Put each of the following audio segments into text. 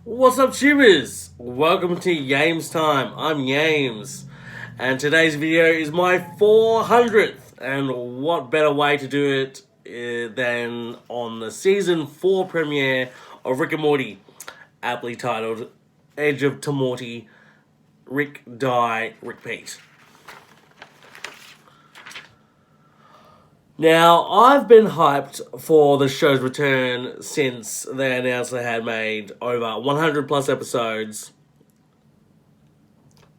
What's up, tubers? Welcome to Yames Time. I'm Yames, and today's video is my 400th. And what better way to do it than on the season 4 premiere of Rick and Morty, aptly titled Edge of Tomorty, Rick Die, Rick Pete. Now, I've been hyped for the show's return since they announced they had made over 100 plus episodes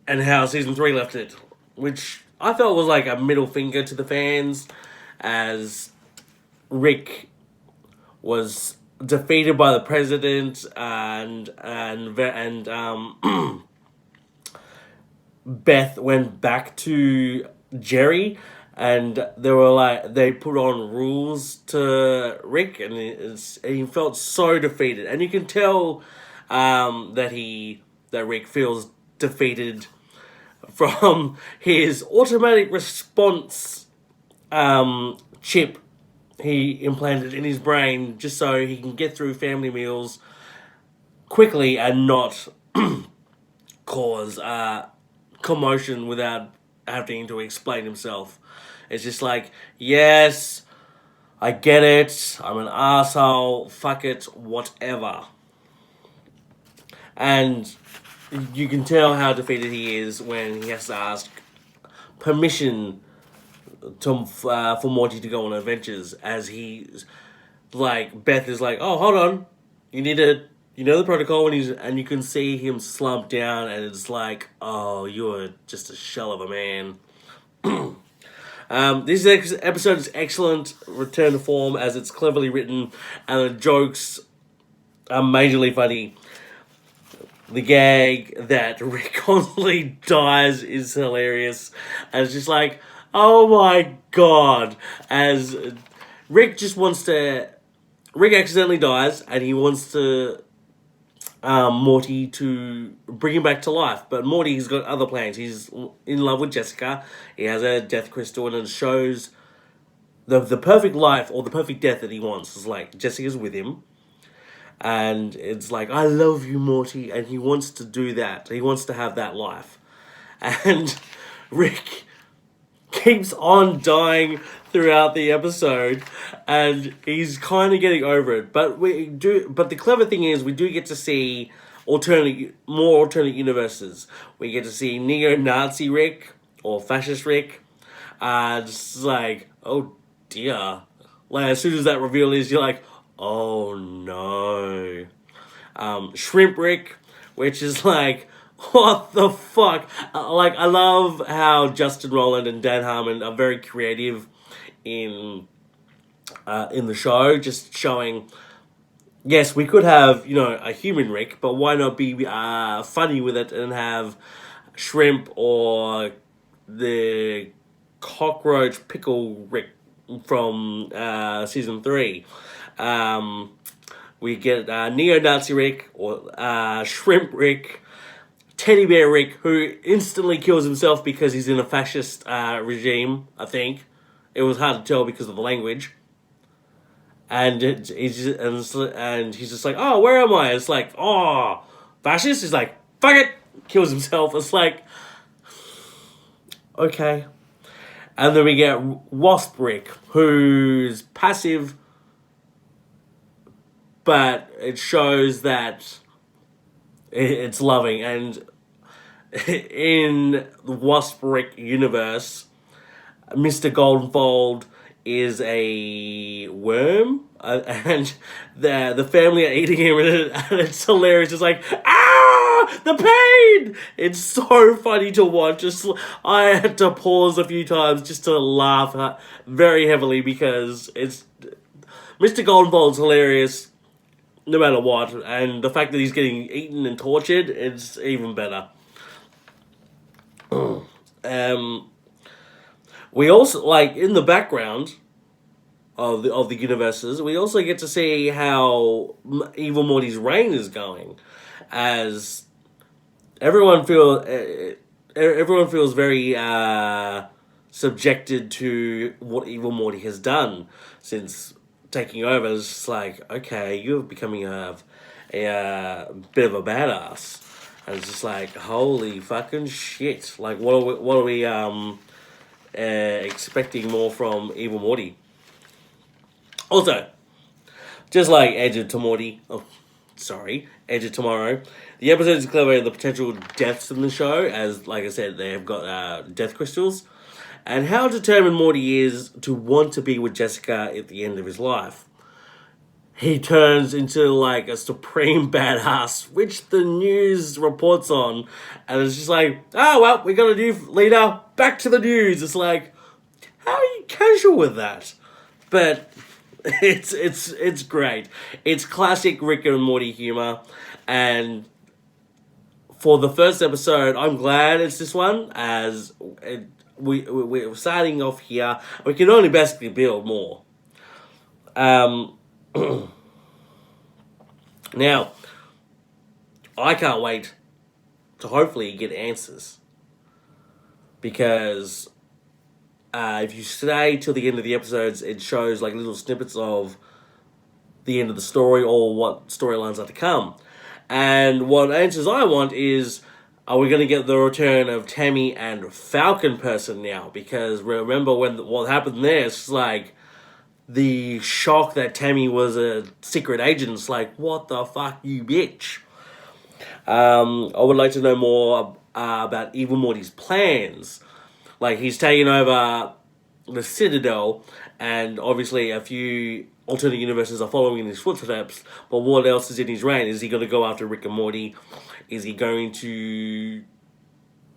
and how season 3 left it, which I felt was like a middle finger to the fans as Rick was defeated by the president and Beth went back to Jerry, and they put on rules to Rick, and he felt so defeated, and you can tell that Rick feels defeated from his automatic response chip he implanted in his brain just so he can get through family meals quickly and not cause commotion without having to explain himself. It's just like, yes, I get it, I'm an asshole, fuck it, whatever. And you can tell how defeated he is when he has to ask permission for Morty to go on adventures, as Beth is like, oh, hold on, you know the protocol, and you can see him slump down, and it's like, oh, you're just a shell of a man. This episode is excellent return to form, as it's cleverly written, and the jokes are majorly funny. The gag that Rick constantly dies is hilarious, and it's just like, oh my god, as Rick accidentally dies, and he wants Morty to bring him back to life. But Morty's got other plans. He's in love with Jessica. He has a death crystal, and it shows the perfect life or the perfect death that he wants. It's like Jessica's with him, and it's like, I love you, Morty, and he wants to do that. He wants to have that life, and Rick keeps on dying throughout the episode, and he's kind of getting over it. But the clever thing is, we do get to see more alternate universes. We get to see neo-Nazi Rick or fascist Rick. Just like, oh dear. Like, as soon as that reveal is, you're like, oh no. Shrimp Rick, which is like, what the fuck? I love how Justin Roiland and Dan Harmon are very creative in the show, just showing, yes, we could have, a human Rick, but why not be funny with it and have Shrimp or the cockroach pickle Rick from season 3. We get neo-Nazi Rick or Shrimp Rick, Teddy Bear Rick, who instantly kills himself because he's in a fascist regime, I think. It was hard to tell because of the language. And he's just like, oh, where am I? It's like, oh, fascist? He's like, fuck it! Kills himself. It's like, okay. And then we get Wasp Rick, who's passive, but it shows that it's loving. And in the Wasp Rick universe, Mr. Goldenfold is a worm, and the family are eating him, and it's hilarious. It's like, the pain! It's so funny to watch. I had to pause a few times just to laugh very heavily, because it's Mr. Goldenfold's hilarious no matter what, and the fact that he's getting eaten and tortured is even better. We also, like, in the background of the universes, we also get to see how Evil Morty's reign is going, as everyone feels very subjected to what Evil Morty has done since taking over. It's just like, okay, you're becoming a a bit of a badass. And it's just like, holy fucking shit! Like, what are we expecting more from Evil Morty? Also, just like Edge of Edge of Tomorrow, the episode is clever the potential deaths in the show, as like I said, they have got death crystals, and how determined Morty is to want to be with Jessica at the end of his life. He turns into like a supreme badass, which the news reports on, and it's just like, oh well, we got a new leader. Back to the news. It's like, how are you casual with that? But it's great. It's classic Rick and Morty humor, and for the first episode, I'm glad it's this one, as we're starting off here. We can only basically build more. Now, I can't wait to hopefully get answers, because if you stay till the end of the episodes, it shows like little snippets of the end of the story or what storylines are to come. And what answers I want is, are we going to get the return of Tammy and Falcon Person now? Because remember what happened there, it's like the shock that Tammy was a secret agent. It's like, what the fuck, you bitch. I would like to know more about Evil Morty's plans. Like, he's taking over the Citadel, and obviously a few alternate universes are following in his footsteps, but what else is in his reign? Is he going to go after Rick and Morty? Is he going to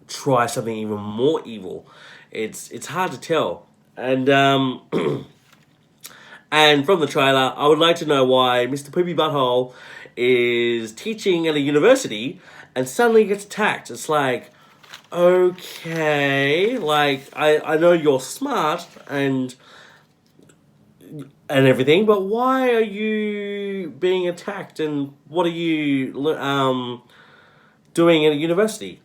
try something even more evil? It's hard to tell. And and from the trailer, I would like to know why Mr. Poopy Butthole is teaching at a university and suddenly gets attacked. It's like, okay, like, I know you're smart and everything, but why are you being attacked, and what are you doing at a university?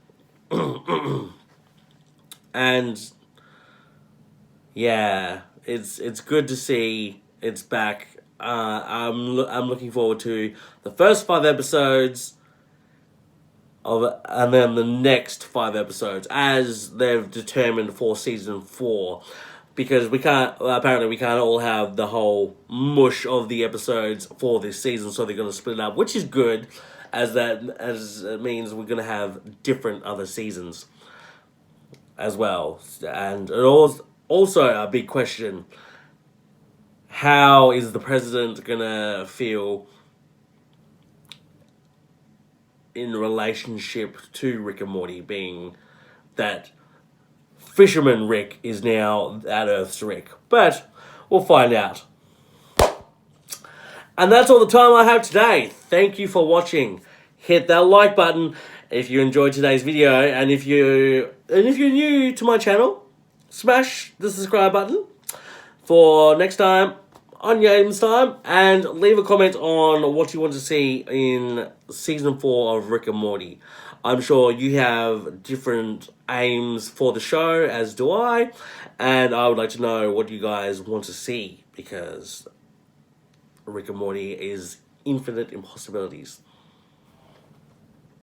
And yeah, it's good to see it's back. I'm looking forward to the first 5 episodes and then the next 5 episodes, as they've determined for season 4, because we can't all have the whole mush of the episodes for this season, so they're going to split it up, which is good, as it means we're going to have different other seasons as well. And it also a big question: how is the president going to feel in relationship to Rick and Morty, being that Fisherman Rick is now that Earth's Rick? But we'll find out. And that's all the time I have today. Thank you for watching. Hit that like button if you enjoyed today's video, and if you're new to my channel, smash the subscribe button for next time on Games Time, and leave a comment on what you want to see in season 4 of Rick and Morty. I'm sure you have different aims for the show, as do I, and I would like to know what you guys want to see, because Rick and Morty is infinite impossibilities.